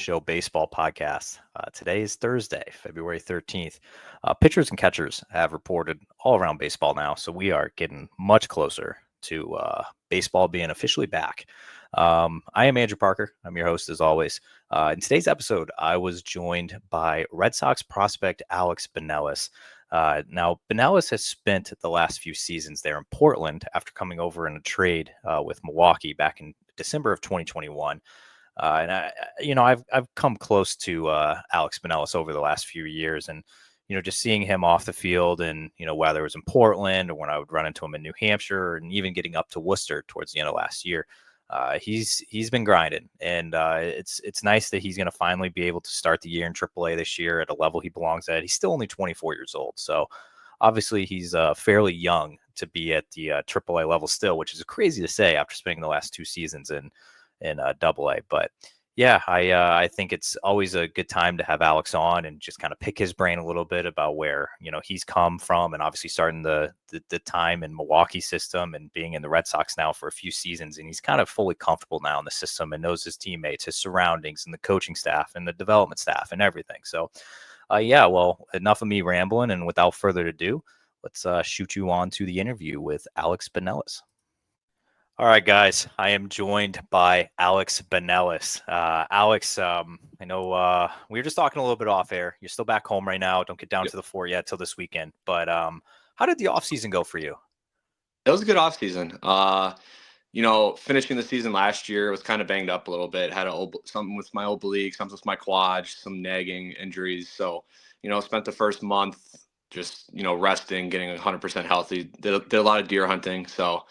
Show Baseball podcast. Today is Thursday, February 13th. Pitchers and catchers have reported all around baseball now, so we are getting much closer to baseball being officially back. I am Andrew Parker. I'm your host as always. In today's episode, I was joined by Red Sox prospect Alex Binelas. Now, Binelas has spent the last few seasons there in Portland after coming over in a trade with Milwaukee back in December of 2021. I've come close to Alex Binelas over the last few years, and just seeing him off the field, and whether it was in Portland or when I would run into him in New Hampshire, and even getting up to Worcester towards the end of last year, he's been grinding, and it's nice that he's going to finally be able to start the year in AAA this year at a level he belongs at. He's still only 24 years old, so obviously he's fairly young to be at the AAA level still, which is crazy to say after spending the last two seasons in AA. But yeah, I think it's always a good time to have Alex on and just kind of pick his brain a little bit about where he's come from, and obviously starting the time in Milwaukee system and being in the Red Sox now for a few seasons, and he's kind of fully comfortable now in the system and knows his teammates, his surroundings, and the coaching staff and the development staff and everything. So well, enough of me rambling, and without further ado, let's shoot you on to the interview with Alex Binelas. All right, guys, I am joined by Alex Binelas. Alex, I know we were just talking a little bit off air. You're still back home right now. Don't get down to the fort yet till this weekend. But how did the offseason go for you? It was a good offseason. Finishing the season last year, was kind of banged up a little bit. Had something with my oblique, something with my quad, some nagging injuries. So, spent the first month just, resting, getting 100% healthy. Did a lot of deer hunting. So,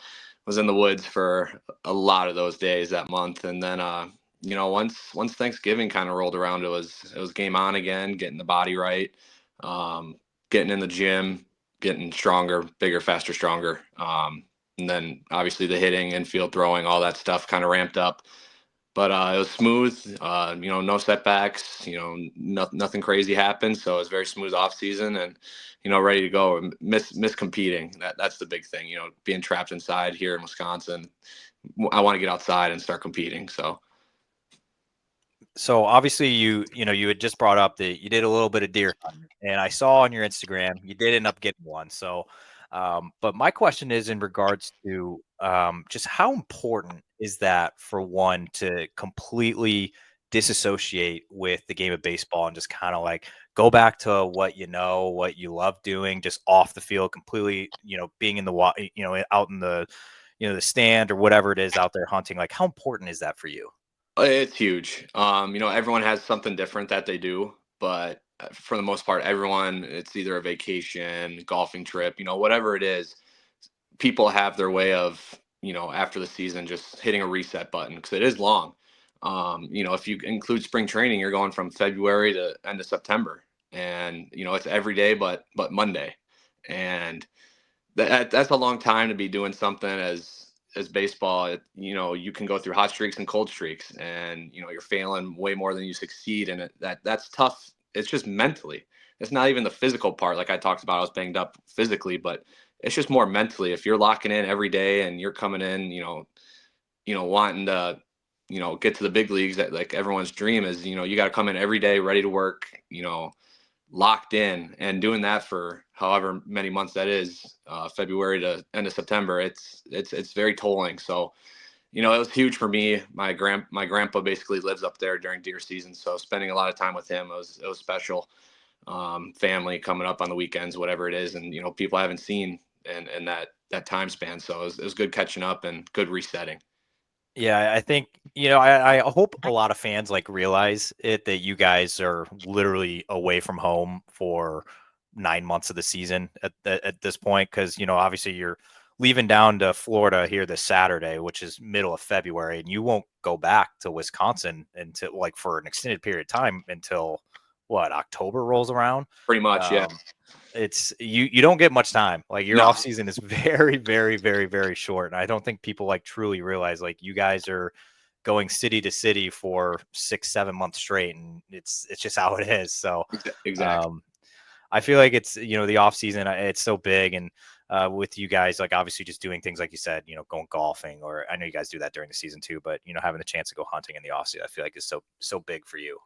was in the woods for a lot of those days that month. And then, once Thanksgiving kind of rolled around, it was game on again, getting the body right, getting in the gym, getting stronger, bigger, faster, stronger. And then obviously the hitting, infield throwing, all that stuff kind of ramped up. But it was smooth, no setbacks, nothing crazy happened. So it was very smooth off season, and, ready to go. And miss competing. That's the big thing, being trapped inside here in Wisconsin. I want to get outside and start competing. So obviously you had just brought up that you did a little bit of deer hunting, and I saw on your Instagram you did end up getting one. So, but my question is in regards to just how important is that for one to completely disassociate with the game of baseball and just kind of like go back to what what you love doing, just off the field, completely, being in the out in the the stand or whatever it is out there hunting. Like, how important is that for you? It's huge. Everyone has something different that they do, but for the most part, everyone, it's either a vacation, golfing trip, whatever it is, people have their way of, after the season, just hitting a reset button because it is long. If you include spring training, you're going from February to end of September, and it's every day but Monday, and that's a long time to be doing something as baseball. You can go through hot streaks and cold streaks, and you're failing way more than you succeed, and that's tough. It's just mentally. It's not even the physical part, like I talked about. I was banged up physically, but it's just more mentally. If you're locking in every day and you're coming in, wanting to, get to the big leagues, that like everyone's dream is, you got to come in every day ready to work, locked in, and doing that for however many months that is, February to end of September. It's very tolling. So, it was huge for me. My grandpa basically lives up there during deer season, so spending a lot of time with him, it was special. Family coming up on the weekends, whatever it is, and people I haven't seen in that time span. So it was good catching up and good resetting. Yeah, I think, I hope a lot of fans like realize it, that you guys are literally away from home for 9 months of the season at this point. Cause obviously you're leaving down to Florida here this Saturday, which is middle of February, and you won't go back to Wisconsin until like for an extended period of time until October rolls around. Pretty much. Yeah. It's you don't get much time. Like, your off season is very, very, very, very short. And I don't think people like truly realize, like, you guys are going city to city for 6-7 months straight, and it's just how it is. So Exactly. I feel like it's, the off season, it's so big. And with you guys, like obviously just doing things like you said, going golfing, or I know you guys do that during the season too, but having the chance to go hunting in the offseason, I feel like is so big for you.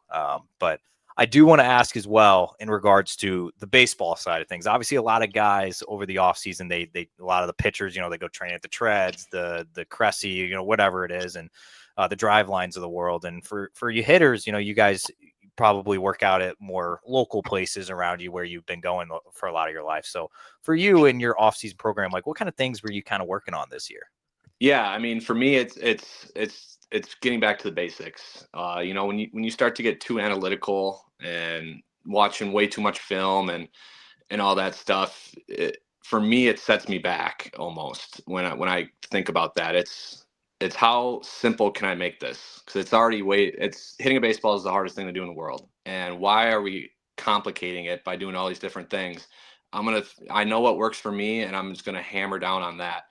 But I do want to ask as well in regards to the baseball side of things. Obviously, a lot of guys over the offseason, they a lot of the pitchers, they go train at the treads, the Cressy, whatever it is, and the drive lines of the world. And for you hitters, you guys probably work out at more local places around you where you've been going for a lot of your life. So for you in your off-season program, like what kind of things were you kind of working on this year? Yeah, I mean, for me, it's getting back to the basics. When you start to get too analytical and watching way too much film and all that stuff, for me, it sets me back almost when I think about that. It's how simple can I make this? Because it's hitting a baseball is the hardest thing to do in the world, and why are we complicating it by doing all these different things? I know what works for me, and I'm just gonna hammer down on that.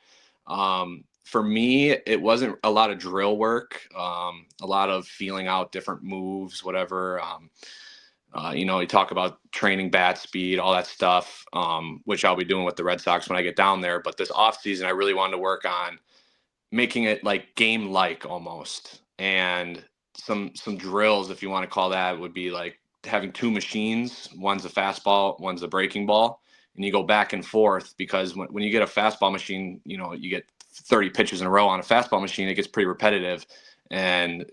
For me, it wasn't a lot of drill work, a lot of feeling out different moves, whatever. You talk about training bat speed, all that stuff, which I'll be doing with the Red Sox when I get down there. But this off season, I really wanted to work on making it like game like almost, and some drills, if you want to call that, would be like having two machines. One's a fastball, one's a breaking ball, and you go back and forth because when you get a fastball machine, you get 30 pitches in a row on a fastball machine, it gets pretty repetitive, and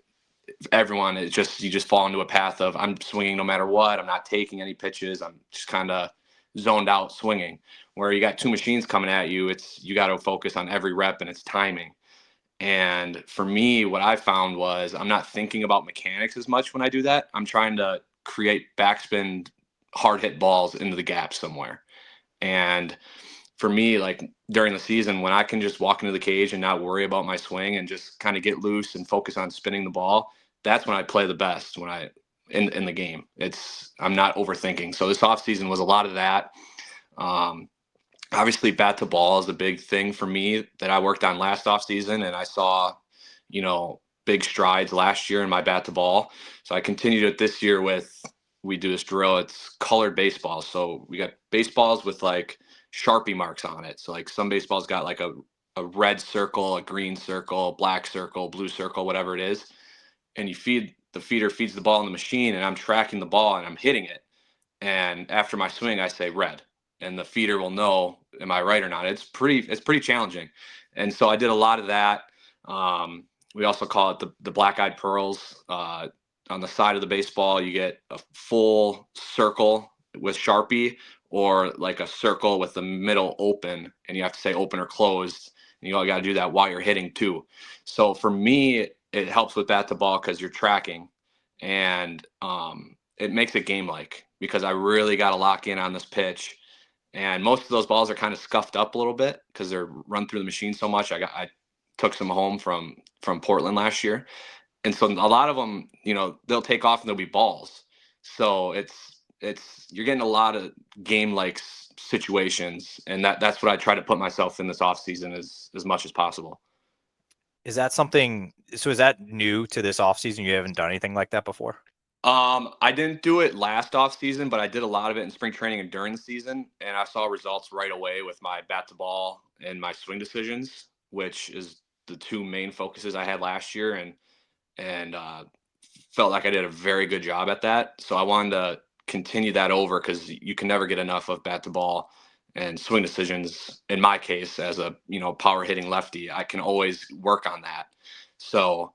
everyone you just fall into a path of I'm swinging no matter what, I'm not taking any pitches, I'm just kind of zoned out swinging. Where you got two machines coming at you, you got to focus on every rep and its timing. And for me, what I found was I'm not thinking about mechanics as much when I do that. I'm trying to create backspin hard hit balls into the gap somewhere. And for me, like during the season, when I can just walk into the cage and not worry about my swing and just kind of get loose and focus on spinning the ball, that's when I play the best in the game. I'm not overthinking. So this offseason was a lot of that. Obviously bat to ball is a big thing for me that I worked on last offseason, and I saw, big strides last year in my bat to ball. So I continued it this year we do this drill. It's colored baseballs. So we got baseballs with like Sharpie marks on it. So like some baseballs got like a red circle, a green circle, black circle, blue circle, whatever it is. And the feeder feeds the ball in the machine, and I'm tracking the ball and I'm hitting it. And after my swing, I say red, and the feeder will know, am I right or not? It's pretty challenging. And so I did a lot of that. We also call it the black-eyed pearls. On the side of the baseball, you get a full circle with Sharpie, or like a circle with the middle open, and you have to say open or closed. And you all got to do that while you're hitting too. So for me, it helps with bat to ball because you're tracking, and it makes it game like, because I really got to lock in on this pitch. And most of those balls are kind of scuffed up a little bit because they're run through the machine so much. I took some home from Portland last year, and so a lot of them, they'll take off and they'll be balls. So you're getting a lot of game like situations, and that's what I try to put myself in this off season as much as possible. Is that new to this offseason? You haven't done anything like that before? I didn't do it last off season, but I did a lot of it in spring training and during the season, and I saw results right away with my bat to ball and my swing decisions, which is the two main focuses I had last year, and felt like I did a very good job at that. So I wanted to continue that over, because you can never get enough of bat to ball and swing decisions. In my case, as a power hitting lefty, I can always work on that. So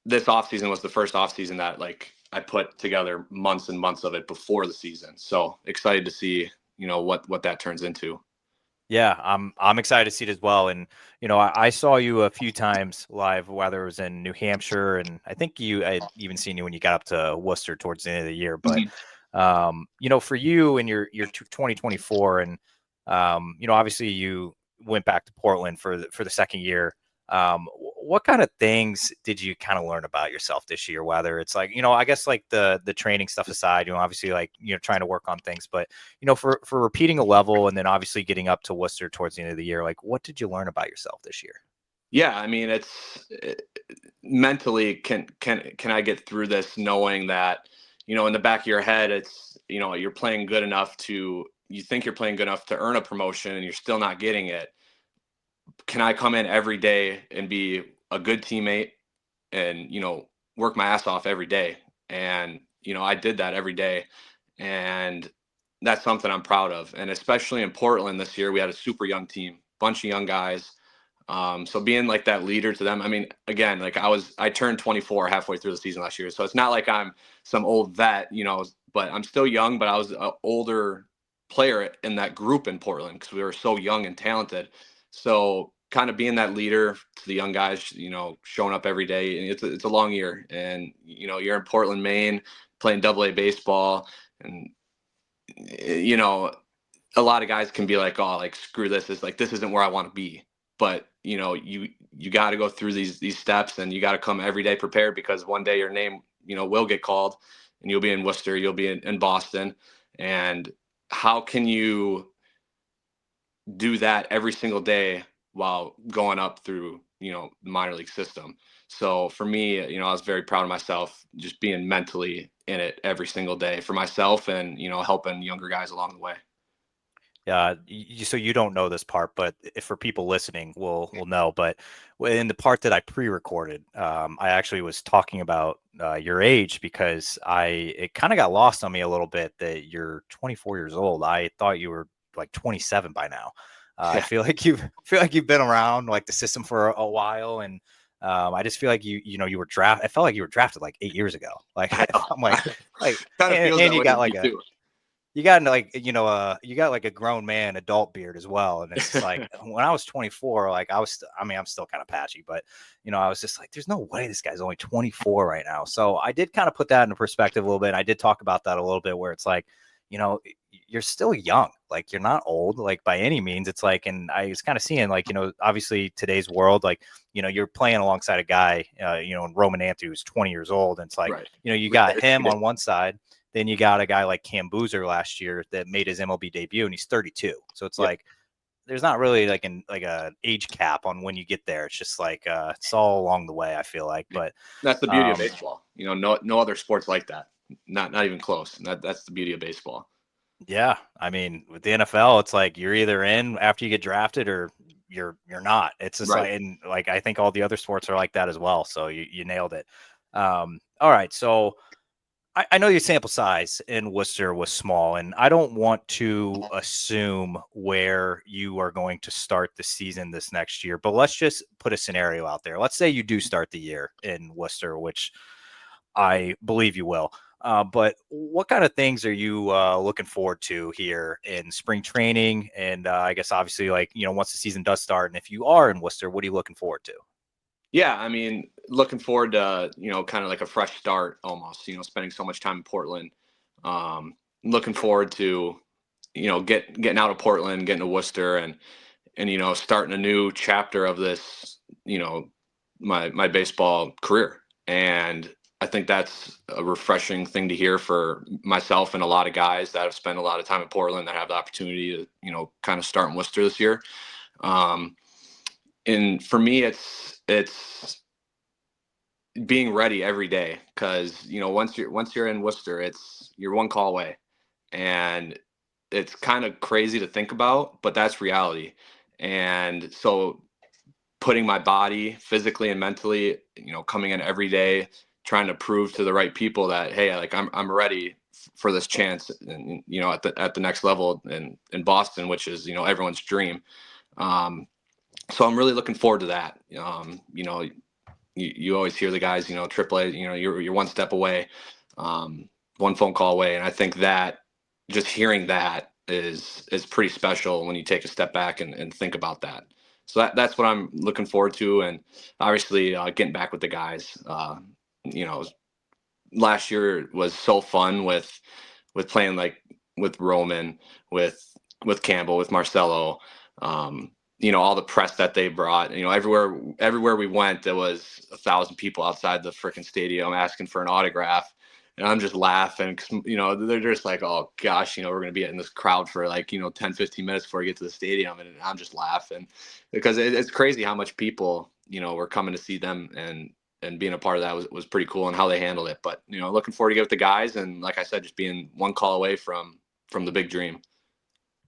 this offseason was the first offseason that like I put together months and months of it before the season. So excited to see, what that turns into. Yeah, I'm excited to see it as well. And I saw you a few times live, whether it was in New Hampshire, and I think I even seen you when you got up to Worcester towards the end of the year. But for you and your 2024, and obviously you went back to Portland for the second year. What kind of things did you kind of learn about yourself this year? Whether it's like, I guess like the training stuff aside, obviously like, trying to work on things, but, for repeating a level and then obviously getting up to Worcester towards the end of the year, like what did you learn about yourself this year? Yeah. I mean, mentally, can I get through this knowing that, in the back of your head, you're playing good enough to you think you're playing good enough to earn a promotion and you're still not getting it. Can I come in every day and be a good teammate and, work my ass off every day? And, I did that every day. And that's something I'm proud of. And especially in Portland this year, we had a super young team, bunch of young guys. So being like that leader to them, I mean, again, like I turned 24 halfway through the season last year. So it's not like I'm some old vet, but I'm still young, but I was an older player in that group in Portland because we were so young and talented. So kind of being that leader to the young guys, showing up every day, and it's a long year, and you're in Portland, Maine, playing AA baseball, and a lot of guys can be like, oh, like screw this, this isn't where I want to be. But you got to go through these steps, and you got to come every day prepared, because one day your name will get called, and you'll be in Worcester, you'll be in Boston, and how can you do that every single day while going up through the minor league system? So for me, I was very proud of myself, just being mentally in it every single day for myself, and helping younger guys along the way. So you don't know this part, but if for people listening, will know. But in the part that I pre-recorded, I actually was talking about your age, because it kind of got lost on me a little bit that you're 24 years old. I thought you were like 27 by now. I Yeah. feel like you've been around like the system for a while, and I just feel like you were drafted. I felt like you were drafted like 8 years ago. Like I know. I'm like, Kind of feels and that you way got to like me too. you got you got like a grown man adult beard as well, and it's just like when I was 24, like I'm still kind of patchy, but I was just like, there's no way this guy's only 24 right now. So I did kind of put that into perspective a little bit. I did talk about that a little bit, where it's like, you're still young, like you're not old, like by any means. It's like, and I was kind of seeing like, obviously today's world, like, you're playing alongside a guy, in Roman Anthony, who's 20 years old, and it's like, Right. you got him on one side. Then you got a guy like Cam Boozer last year that made his MLB debut, and he's 32. So it's Yep. like there's not really like a age cap on when you get there. It's just like it's all along the way, I feel like. But That's the beauty of baseball. No other sports like that. Not even close. That's the beauty of baseball. yeah, I mean, with the NFL, it's like you're either in after you get drafted or you're not. It's just Right. like, and like I think all the other sports are like that as well. So you nailed it. All right, so I know your sample size in Worcester was small, and I don't want to assume where you are going to start the season this next year, but let's just put a scenario out there. Let's say you do start the year in Worcester, which I believe you will. But what kind of things are you looking forward to here in spring training? And I guess obviously, like, once the season does start, and if you are in Worcester, what are you looking forward to? Yeah, I mean, looking forward to, kind of like a fresh start almost, spending so much time in Portland. Looking forward to, getting out of Portland, getting to Worcester, and starting a new chapter of this, my baseball career. And I think that's a refreshing thing to hear for myself and a lot of guys that have spent a lot of time in Portland that have the opportunity to, kind of start in Worcester this year. Um, and for me, it's being ready every day, because once you're in Worcester, you're one call away, and it's kind of crazy to think about, but that's reality. And so putting my body physically and mentally, coming in every day, trying to prove to the right people that, hey, like I'm ready for this chance, and at the next level in Boston, which is everyone's dream. So I'm really looking forward to that. You always hear the guys, AAA, you're one step away, one phone call away, and I think that just hearing that is pretty special when you take a step back and think about that. So that's what I'm looking forward to, and obviously getting back with the guys. You know, last year was so fun with playing like with Roman, with Campbell, with Marcelo. All the press that they brought. Everywhere we went, there was 1,000 people outside the freaking stadium asking for an autograph. And I'm just laughing because, they're just like, oh gosh, we're going to be in this crowd for like, 10, 15 minutes before we get to the stadium. And I'm just laughing because it's crazy how much people, were coming to see them, and being a part of that was pretty cool, and how they handled it. But, looking forward to get with the guys. And like I said, just being one call away from the big dream.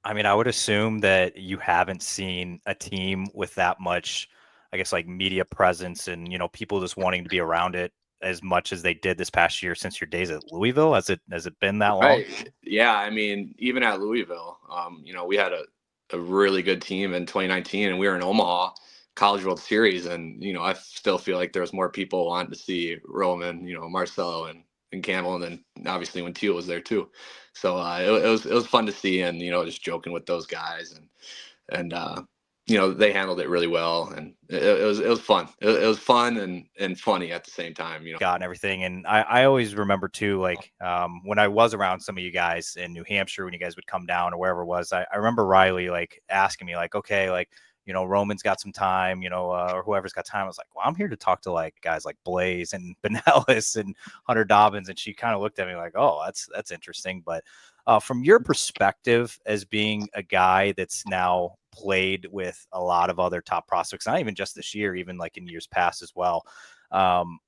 I mean, I would assume that you haven't seen a team with that much, I guess, like media presence and, people just wanting to be around it as much as they did this past year since your days at Louisville. Has it been that long? Right. Yeah. I mean, even at Louisville, we had a really good team in 2019, and we were in Omaha College World Series. And, I still feel like there was more people wanting to see Roman, Marcelo and Campbell. And then obviously when Teal was there too. So it was fun to see, and, just joking with those guys. And they handled it really well. And it was fun. It was fun and funny at the same time. Got and everything. And I always remember too, like when I was around some of you guys in New Hampshire, when you guys would come down or wherever it was, I remember Riley like asking me like, okay, like, Roman's got some time, or whoever's got time. I was like, well, I'm here to talk to like guys like Blaze and Binelas and Hunter Dobbins. And she kind of looked at me like, oh, that's interesting. But from your perspective as being a guy that's now played with a lot of other top prospects, not even just this year, even like in years past as well. Um,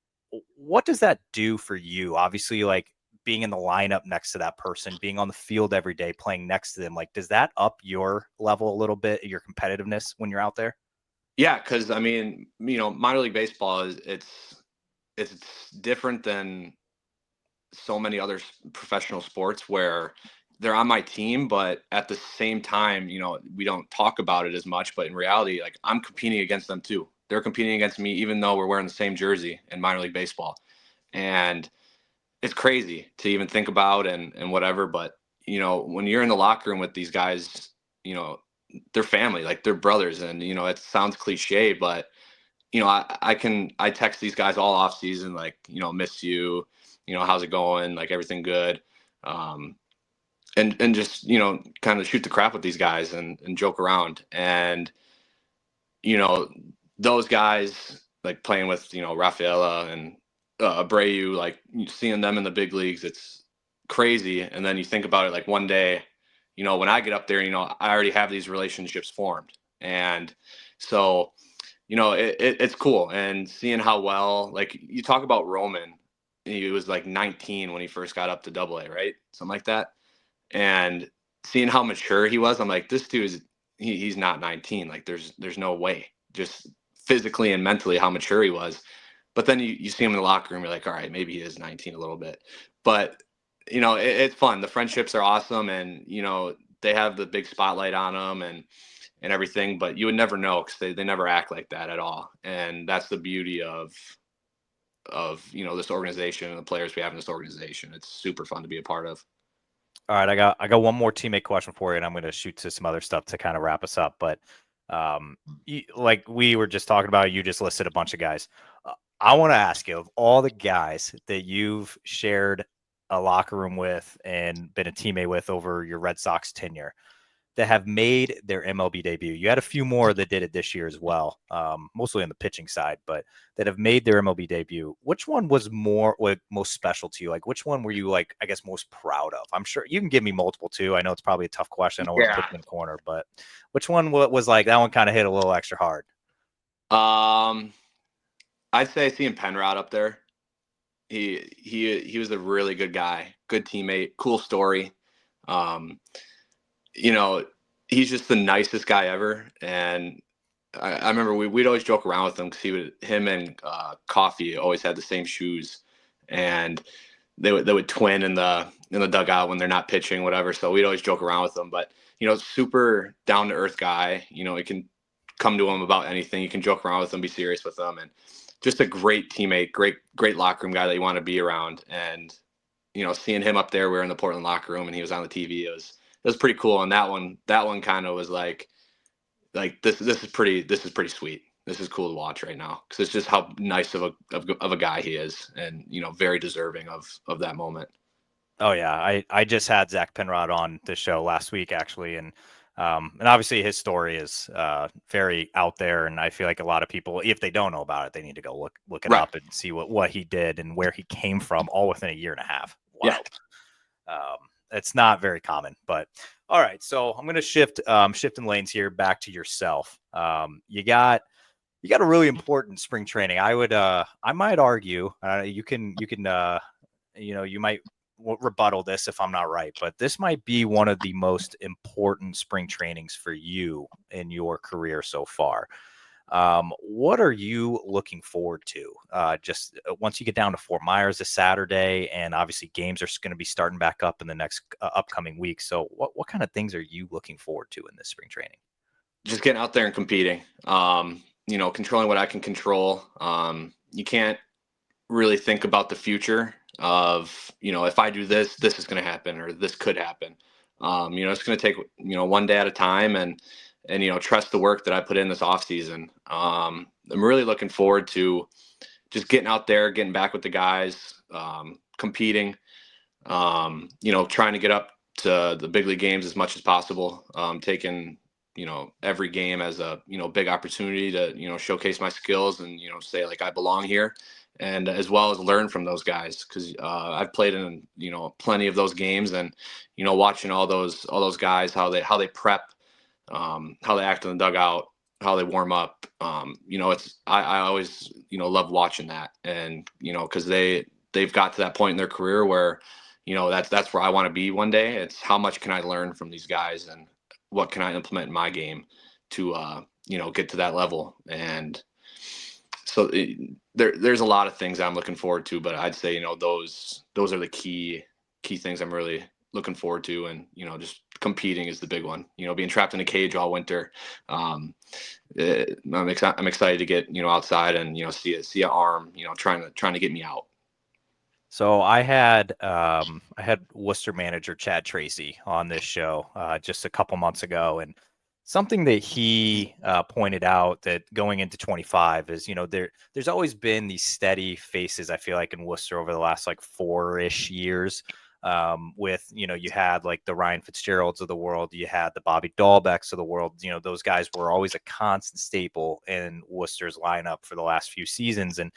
what does that do for you? Obviously, like being in the lineup next to that person, being on the field every day, playing next to them, like, does that up your level a little bit, your competitiveness when you're out there? Yeah, because I mean, minor league baseball is it's different than so many other professional sports where they're on my team, but at the same time, we don't talk about it as much. But in reality, like I'm competing against them too. They're competing against me, even though we're wearing the same jersey in minor league baseball. And it's crazy to even think about and whatever. But when you're in the locker room with these guys, they're family, like they're brothers. And it sounds cliche, but I text these guys all off season, like, miss you, how's it going? Like everything good. Um, and just, kind of shoot the crap with these guys and joke around. And, you know, those guys like playing with, Rafaela and Abreu, like seeing them in the big leagues, it's crazy. And then you think about it, like one day, when I get up there, I already have these relationships formed. And so, it's cool. And seeing how well, like you talk about Roman, he was like 19 when he first got up to AA, right? Something like that. And seeing how mature he was, I'm like, this dude is, he's not 19. Like there's no way, just physically and mentally how mature he was. But then you see him in the locker room, you're like, all right, maybe he is 19 a little bit. But, it's fun. The friendships are awesome. And, they have the big spotlight on them and everything, but you would never know because they never act like that at all. And that's the beauty of this organization and the players we have in this organization. It's super fun to be a part of. All right, I got one more teammate question for you, and I'm going to shoot to some other stuff to kind of wrap us up. But like we were just talking about, you just listed a bunch of guys. I want to ask you, of all the guys that you've shared a locker room with and been a teammate with over your Red Sox tenure, that have made their MLB debut. You had a few more that did it this year as well, mostly on the pitching side, but that have made their MLB debut. Which one was most special to you? Like, which one were you like, I guess, most proud of? I'm sure you can give me multiple too. I know it's probably a tough question. I don't want to put Yeah. you in the corner, but which one was like that one kind of hit a little extra hard? Um, I'd say seeing Penrod up there. He was a really good guy, good teammate, cool story. Um, you know, he's just the nicest guy ever. And I remember we'd always joke around with him because him and Coffee always had the same shoes, and they would twin in the dugout when they're not pitching, whatever. So we'd always joke around with them. But super down to earth guy. You can come to him about anything. You can joke around with him, be serious with him, and just a great teammate, great locker room guy that you want to be around. And seeing him up there, we were in the Portland locker room, and he was on the TV. It was pretty cool. And that one kind of was like this is pretty sweet. This is cool to watch right now because it's just how nice of a guy he is, and very deserving of that moment. Oh yeah, I just had Zach Penrod on the show last week actually, and obviously his story is very out there, and I feel like a lot of people, if they don't know about it, they need to go look it Right. up and see what he did and where he came from, all within a year and a half. Yeah. Wild. It's not very common, but all right. So I'm going to shifting lanes here back to yourself. You got a really important spring training. I might argue. You can you might rebuttal this if I'm not right, but this might be one of the most important spring trainings for you in your career so far. What are you looking forward to? Just once you get down to Fort Myers this Saturday, and obviously games are going to be starting back up in the next upcoming week. So what kind of things are you looking forward to in this spring training? Just getting out there and competing. Controlling what I can control. You can't really think about the future of, if I do this, this is going to happen or this could happen. It's going to take, one day at a time and, trust the work that I put in this off season. I'm really looking forward to just getting out there, getting back with the guys, competing, trying to get up to the big league games as much as possible. Taking, every game as a, big opportunity to, showcase my skills and, say like I belong here, and as well as learn from those guys. Cause I've played in, plenty of those games, and, watching all those guys, how they prep, how they act in the dugout, how they warm up. I always, love watching that. And, cause they've got to that point in their career where, that's where I want to be one day. It's how much can I learn from these guys, and what can I implement in my game to, get to that level. And so there's a lot of things I'm looking forward to, but I'd say, those are the key things I'm really looking forward to. And, just competing is the big one, being trapped in a cage all winter. I'm excited to get, outside and, see an arm, trying to get me out. So I had Worcester manager Chad Tracy on this show just a couple months ago, and something that he pointed out that going into 25 is, there's always been these steady faces, I feel like, in Worcester over the last like 4-ish years. With, you had like the Ryan Fitzgeralds of the world, you had the Bobby Dahlbecks of the world, those guys were always a constant staple in Worcester's lineup for the last few seasons. And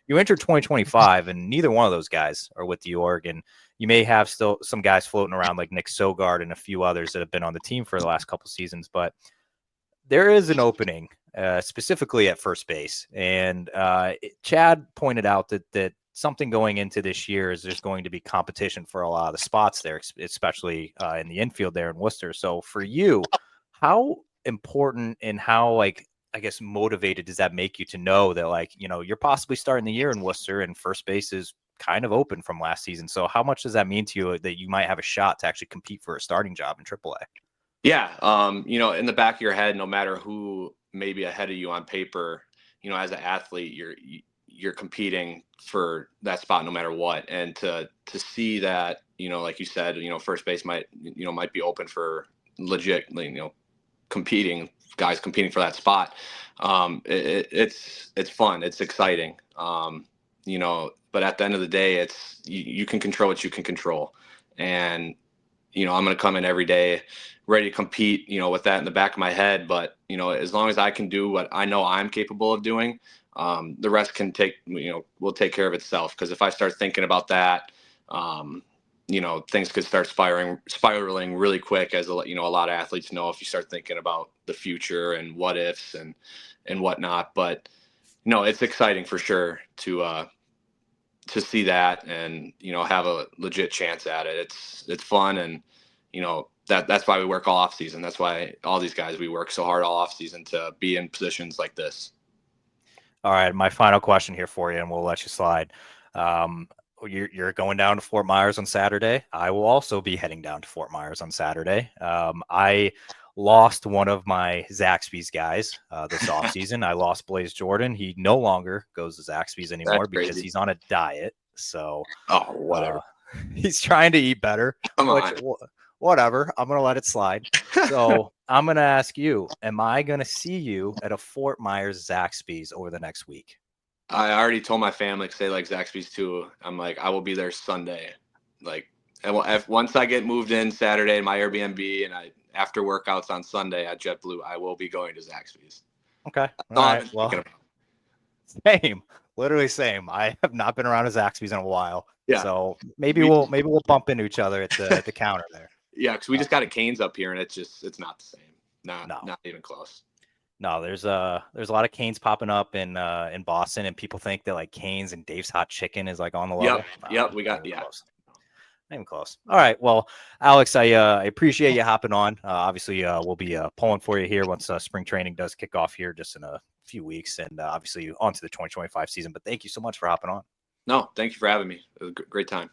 you enter 2025 and neither one of those guys are with the org. And you may have still some guys floating around like Nick Sogard and a few others that have been on the team for the last couple seasons, but there is an opening specifically at first base. And Chad pointed out that something going into this year is there's going to be competition for a lot of the spots there, especially in the infield there in Worcester. So for you, how important and how, like, I guess, motivated does that make you to know that, like, you're possibly starting the year in Worcester and first base is kind of open from last season? So how much does that mean to you that you might have a shot to actually compete for a starting job in AAA? Yeah. In the back of your head, no matter who may be ahead of you on paper, as an athlete, you're competing for that spot no matter what. And to see that, like you said, first base might be open for legit, guys competing for that spot. It's fun. It's exciting. But at the end of the day, it's, you can control what you can control. And, I'm going to come in every day ready to compete, with that in the back of my head. But, as long as I can do what I know I'm capable of doing, the rest will take care of itself. Because if I start thinking about that, things could start spiraling really quick. As a lot of athletes know, if you start thinking about the future and what ifs and whatnot. But it's exciting for sure to see that and have a legit chance at it. It's fun, and that's why we work all off season. That's why all these guys, we work so hard all off season to be in positions like this. All right, my final question here for you, and we'll let you slide. You're going down to Fort Myers on Saturday. I will also be heading down to Fort Myers on Saturday. I lost one of my Zaxby's guys this offseason. I lost Blaze Jordan. He no longer goes to Zaxby's anymore because he's on a diet. So, Whatever. He's trying to eat better. Come on. Whatever. I'm going to let it slide. So I'm going to ask you, am I going to see you at a Fort Myers Zaxby's over the next week? I already told my family, because they like Zaxby's too. I'm like, I will be there Sunday. Like, once I get moved in Saturday in my Airbnb, and after workouts on Sunday at JetBlue, I will be going to Zaxby's. Okay. All right. Well, same. Literally same. I have not been around a Zaxby's in a while. Yeah. So maybe we'll bump into each other at the counter there. Yeah, because we just got a Cane's up here, and it's not the same. Not even close. No, there's a lot of Cane's popping up in Boston, and people think that like Cane's and Dave's Hot Chicken is like on the level. Yep. We got close. Not even close. All right. Well, Alex, I appreciate you hopping on. Obviously, we'll be pulling for you here once spring training does kick off here just in a few weeks, and obviously on to the 2025 season. But thank you so much for hopping on. No, thank you for having me. It was a great time.